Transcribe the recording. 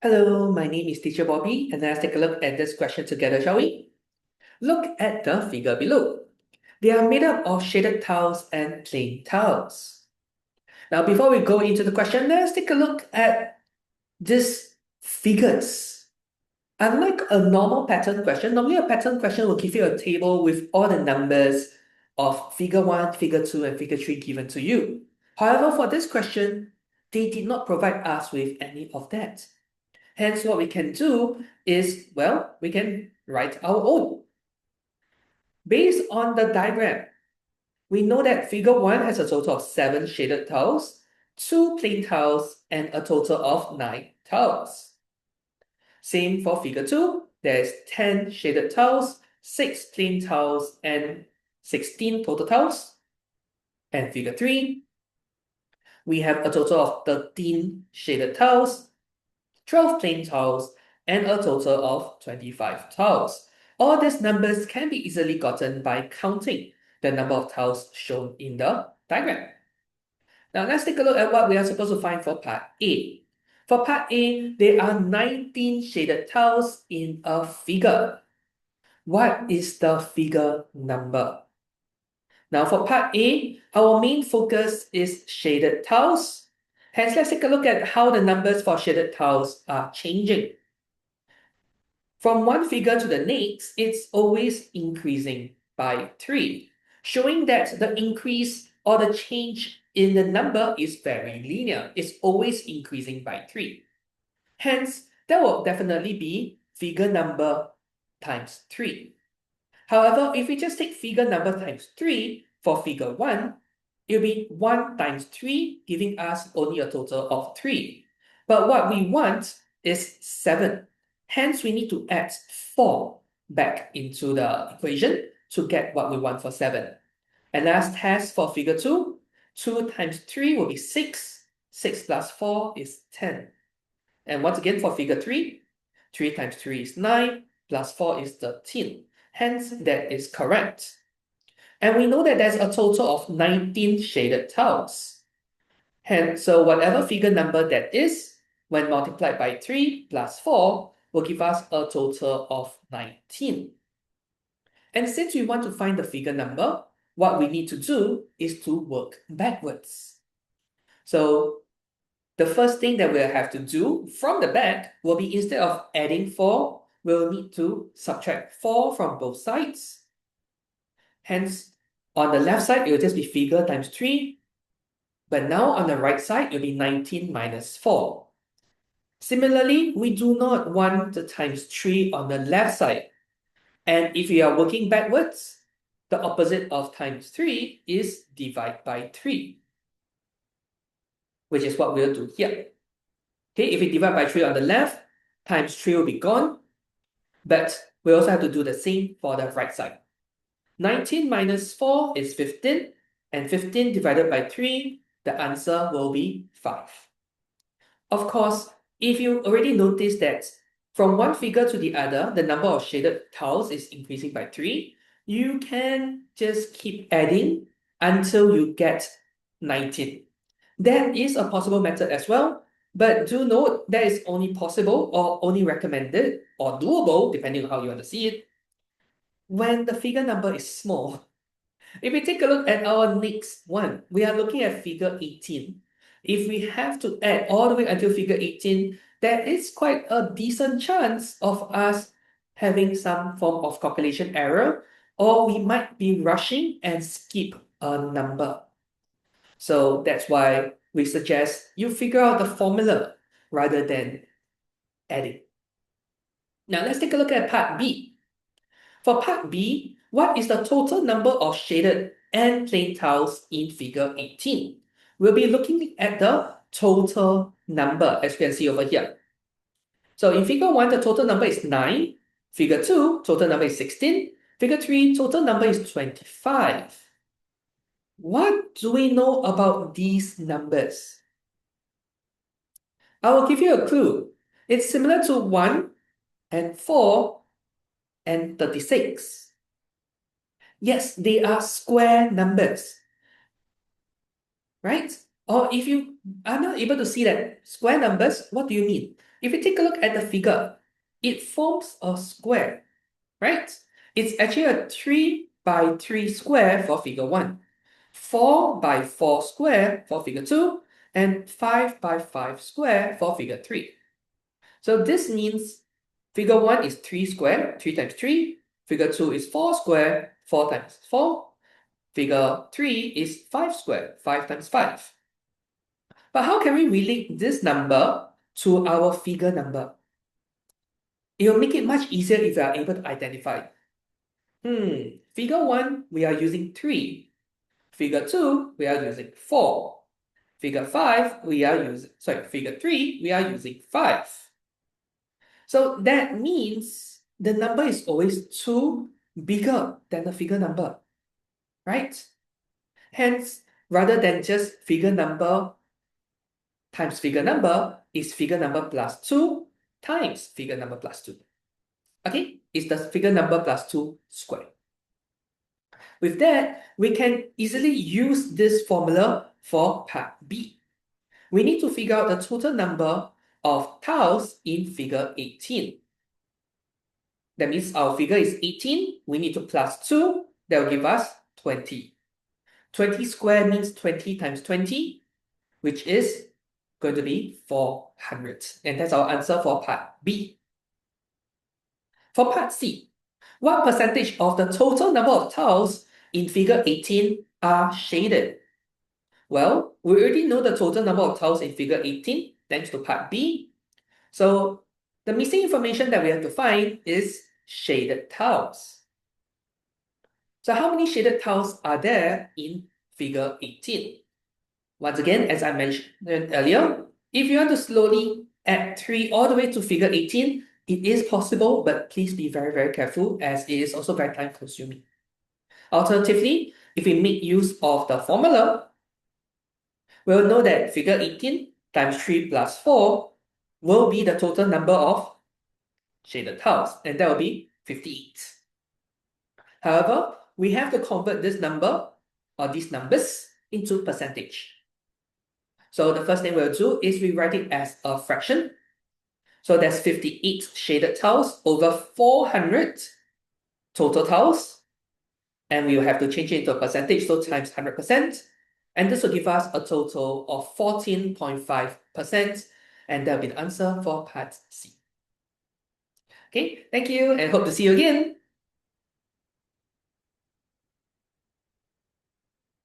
Hello, my name is Teacher Bobby, and let's take a look at this question together, shall we? Look at the figure below. They are made up of shaded tiles and plain tiles. Now, before we go into the question, let's take a look at these figures. Unlike a normal pattern question, normally a pattern question will give you a table with all the numbers of figure 1, figure 2, and figure 3 given to you. However, for this question, they did not provide us with any of that. Hence, what we can do is, well, we can write our own. Based on the diagram, we know that figure 1 has a total of 7 shaded tiles, 2 plain tiles, and a total of 9 tiles. Same for figure 2, there's 10 shaded tiles, 6 plain tiles, and 16 total tiles. And figure 3, we have a total of 13 shaded tiles, 12 plain tiles, and a total of 25 tiles. All these numbers can be easily gotten by counting the number of tiles shown in the diagram. Now let's take a look at what we are supposed to find for part A. For part A, there are 19 shaded tiles in a figure. What is the figure number? Now for part A, our main focus is shaded tiles. Hence, let's take a look at how the numbers for shaded tiles are changing. From one figure to the next, it's always increasing by 3, showing that the increase or the change in the number is very linear. It's always increasing by 3. Hence, that will definitely be figure number times 3. However, if we just take figure number times 3 for figure 1, it'll be 1 times 3, giving us only a total of 3. But what we want is 7. Hence, we need to add 4 back into the equation to get what we want for 7. And last test for figure 2, 2 times 3 will be 6. 6 plus 4 is 10. And once again for figure 3, 3 times 3 is 9, plus 4 is 13. Hence, that is correct. And we know that there's a total of 19 shaded tiles. Hence, so whatever figure number that is, when multiplied by 3 plus 4, will give us a total of 19. And since we want to find the figure number, what we need to do is to work backwards. So the first thing that we'll have to do from the back will be, instead of adding 4, we'll need to subtract 4 from both sides. Hence, on the left side, it will just be figure times 3. But now on the right side, it will be 19 minus 4. Similarly, we do not want the times 3 on the left side. And if we are working backwards, the opposite of times 3 is divide by 3, which is what we'll do here. Okay, if we divide by 3 on the left, times 3 will be gone. But we also have to do the same for the right side. 19 minus 4 is 15, and 15 divided by 3, the answer will be 5. Of course, if you already noticed that from one figure to the other, the number of shaded tiles is increasing by 3, you can just keep adding until you get 19. That is a possible method as well, but do note that is only possible or only recommended or doable, depending on how you want to see it, when the figure number is small. If we take a look at our next one, we are looking at figure 18. If we have to add all the way until figure 18, there is quite a decent chance of us having some form of calculation error, or we might be rushing and skip a number. So that's why we suggest you figure out the formula rather than adding. Now let's take a look at part B. For part B, what is the total number of shaded and plain tiles in figure 18? We'll be looking at the total number, as you can see over here. So in figure 1, the total number is 9. Figure 2, total number is 16. Figure 3, total number is 25. What do we know about these numbers? I will give you a clue. It's similar to 1 and 4 and 36. Yes, they are square numbers, right? Or if you are not able to see that square numbers, what do you mean? if you take a look at the figure, it forms a square, right? It's actually a 3 by 3 square for figure 1, 4 by 4 square for figure 2, and 5 by 5 square for figure 3. So this means figure 1 is 3 square, 3 times 3. Figure 2 is 4 square, 4 times 4. Figure 3 is 5 square, 5 times 5. But how can we relate this number to our figure number? It will make it much easier if we are able to identify. Figure 1, we are using 3. Figure 2, we are using 4. Figure 3, we are using 5. So that means the number is always 2 bigger than the figure number, right? Hence, rather than just figure number times figure number, is figure number plus 2 times figure number plus 2. Okay, it's the figure number plus 2 squared. With that, we can easily use this formula for part B. We need to figure out the total number of tiles in figure 18. That means our figure is 18, we need to plus 2, that will give us 20. 20 squared means 20 times 20, which is going to be 400. And that's our answer for part B. For part C, what percentage of the total number of tiles in figure 18 are shaded? Well, we already know the total number of tiles in figure 18 thanks to part B. So the missing information that we have to find is shaded tiles. So how many shaded tiles are there in figure 18? Once again, as I mentioned earlier, if you want to slowly add 3 all the way to figure 18, it is possible, but please be very, very careful as it is also very time consuming. Alternatively, if we make use of the formula, we'll know that figure 18 times 3 plus 4 will be the total number of shaded tiles, and that will be 58. However, we have to convert this number or these numbers into percentage. So the first thing we'll do is we write it as a fraction. So that's 58 shaded tiles over 400 total tiles. And we will have to change it into a percentage, so times 100%. And this will give us a total of 14.5%. And that'll be the answer for part C. Okay, thank you and hope to see you again.